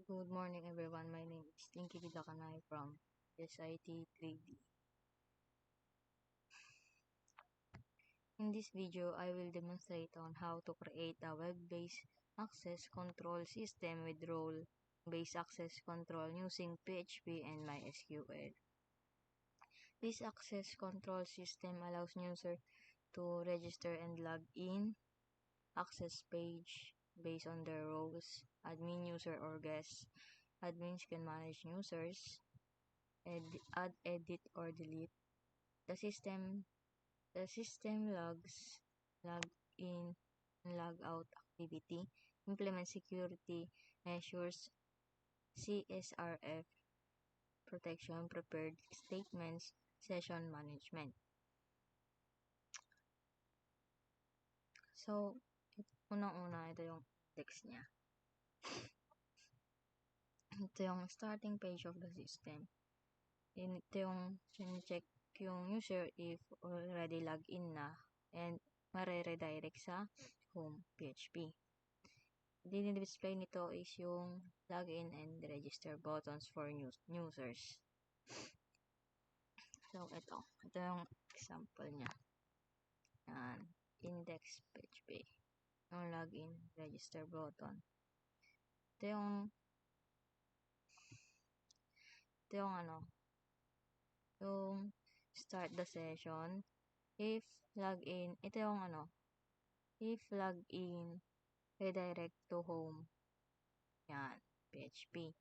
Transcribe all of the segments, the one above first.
Good morning everyone, my name is Tinky Didakanay from SIT 3D. In this video, I will demonstrate on how to create a web-based access control system with role-based access control using PHP and MySQL. This access control system allows users to register and log in access page based on their roles, admin, user, or guest. Admins can manage users, add, edit, or delete. The system logs log in and log out activity, implement security measures, CSRF protection, prepared statements, session management. So, unang-una, ito yung index niya. Ito yung starting page of the system. Ito yung check yung user if already log in na and mare-redirect sa home PHP. Dinidisplay nito is yung login and register buttons for users. So, ito yung example niya. Yan, index PHP. Yung login, register button. Ito yung yung start the session. If login, ito yung if login, redirect to home. Yan, PHP.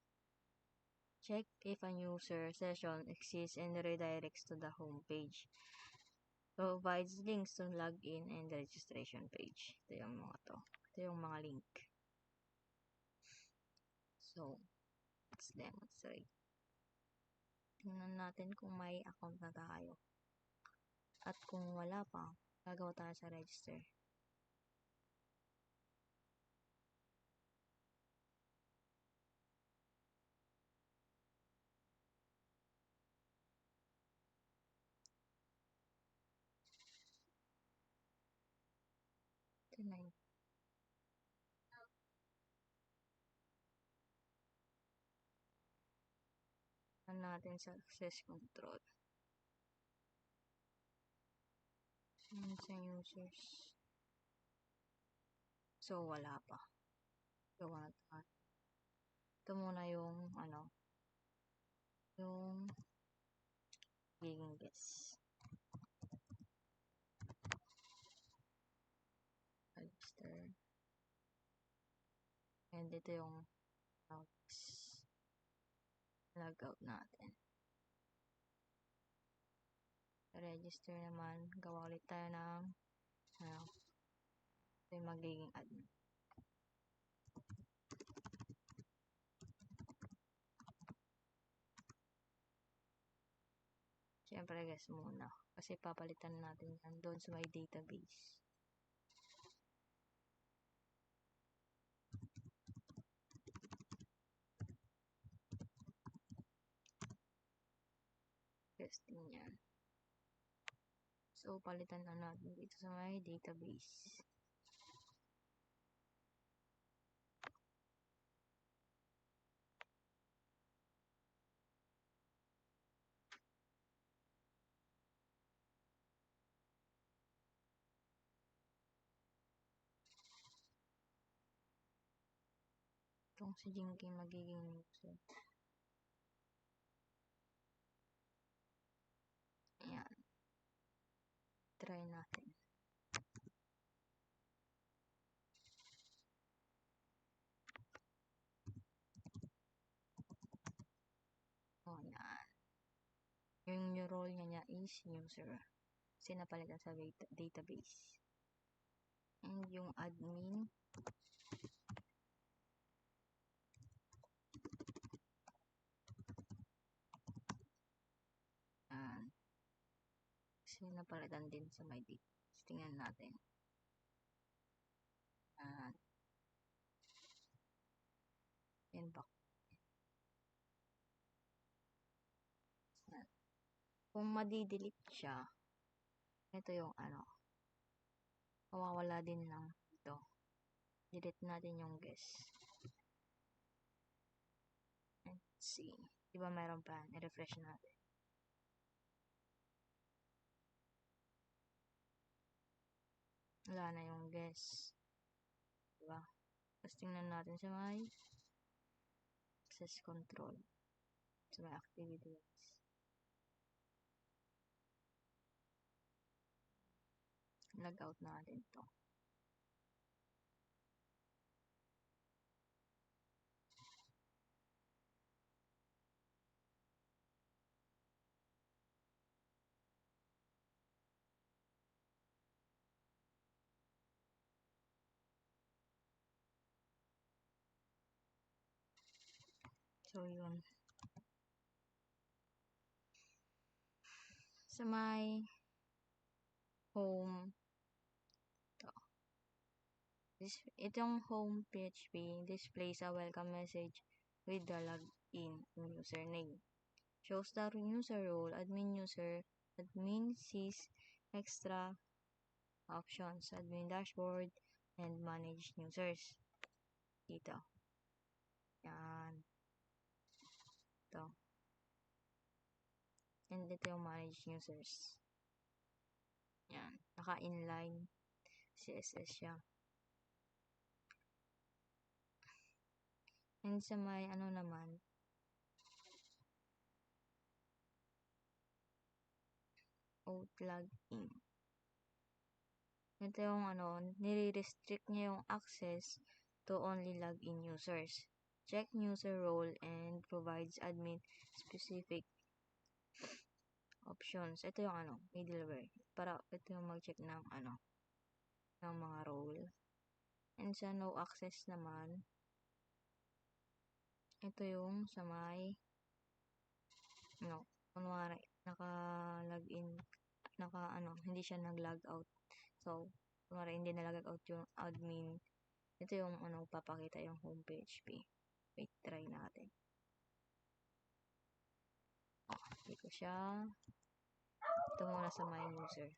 Check if a user session exists and redirects to the home page. Provides links to login and registration page. Ito yung mga to. Ito yung mga link. So, let's demonstrate. Tingnan natin kung may account na tayo. At kung wala pa, gagawa tayo sa register. Ito na yun. Natin sa access control. Sa users. So, wala pa. Gawa na tayo. Ito muna yung yung giging guess. Register. And ito yung logout natin. Register naman. Gawa ulit tayo ng ito yung magiging admin. Siyempre guess muna. Kasi papalitan natin yan doon sa may database. Testing yan. So, palitan na natin dito sa may database. Itong si Jinky magiging user. Ayan. Try natin. O, yan. Yung new role niya is user. Kasi napalitan sa database. And yung admin. Kasi napalitan din sa my database. Tingnan natin. And back. Kung madidelete siya, ito yung mawawala din lang ito. Delete natin yung guess. Let's see. Diba mayroon pa? I-refresh natin. Wala na yung guess. Diba? Tapos tingnan natin sa may access control. Sa may activities. Log out natin to. So, yun. Sa may home, itong home PHP displays a welcome message with the login username. Shows the user role, admin user, admin sees extra options, admin dashboard, and manage users. Dito. Yan. Ito. And ito yung manage users. Yan. Naka-inline CSS siya. And sa may ano naman, out login. Ito yung ano, nire-restrict niya yung access to only login users. Check user role and provides admin specific options. Ito yung ano, middleware. Para ito yung mag-check ng ano, ng mga role. And sa no access naman, ito yung sa may no, kunwari, naka-login, hindi siya nag-log out. So, kunwari, hindi na-log out yung admin. Ito yung ano, papakita yung home PHP. Wait, try natin. Hindi ko siya. Ito muna sa my user.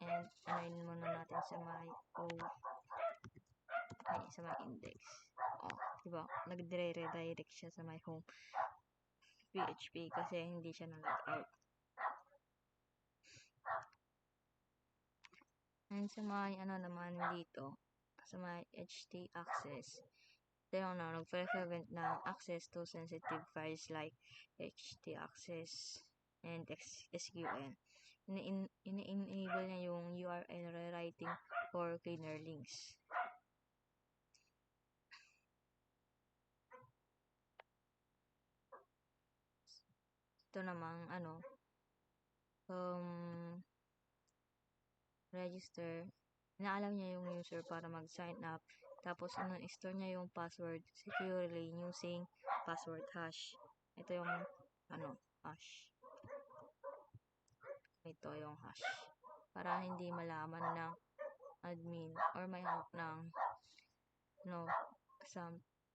And anoin muna natin sa my sa my index. Diba? Nagre-redirect siya sa my home PHP kasi hindi siya na-log out. And sa may ano naman dito, sa may HT access, ito yung nag-prevent ng access to sensitive files like HT access and SQL. Ini-enable niya yung URL rewriting for cleaner links. Ito namang ano, register, inaalam niya yung user para mag-sign up, tapos store niya yung password securely using password hash. Ito yung ano, hash. Ito yung hash. Para hindi malaman ng admin or may hawak ng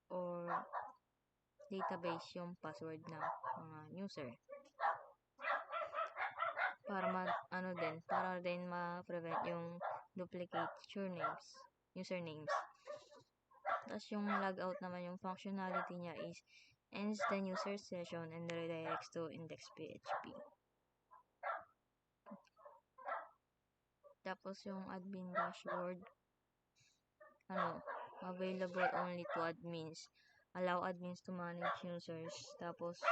or database yung password ng mga user. Para ma-prevent yung duplicate usernames. Tapos yung logout naman, yung functionality niya is ends the user session and redirects to index.php. Tapos yung admin dashboard, available only to admins. Allow admins to manage users. Tapos,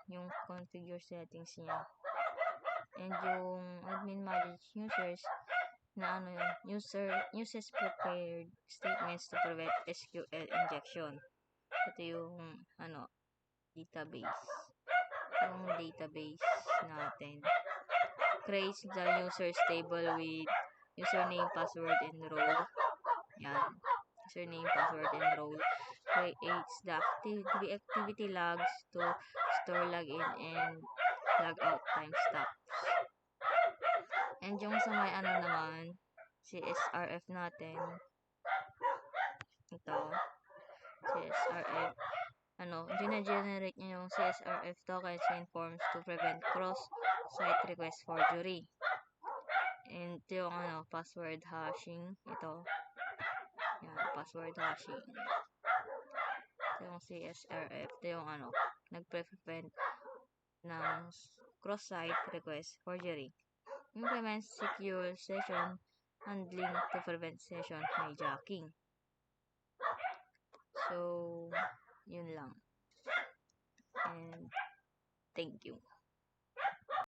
yung configure settings niya. And yung admin manage users na uses prepared statements to prevent SQL injection. Ito yung database. Yung database natin creates the users table with username, password, and role. Yan. Username, password, and role. Creates the activity logs to store login and logout timestamps. And yung sa may naman, CSRF natin, ito, CSRF, gina-generate niya yung CSRF tokens and forms to prevent cross-site request forgery. And ito yung password hashing. Ito. Yan, password hashing. Ito yung CSRF. Ito yung nagpe-prevent ng cross-site request forgery. Implement secure session handling to prevent session hijacking. So, yun lang. And thank you.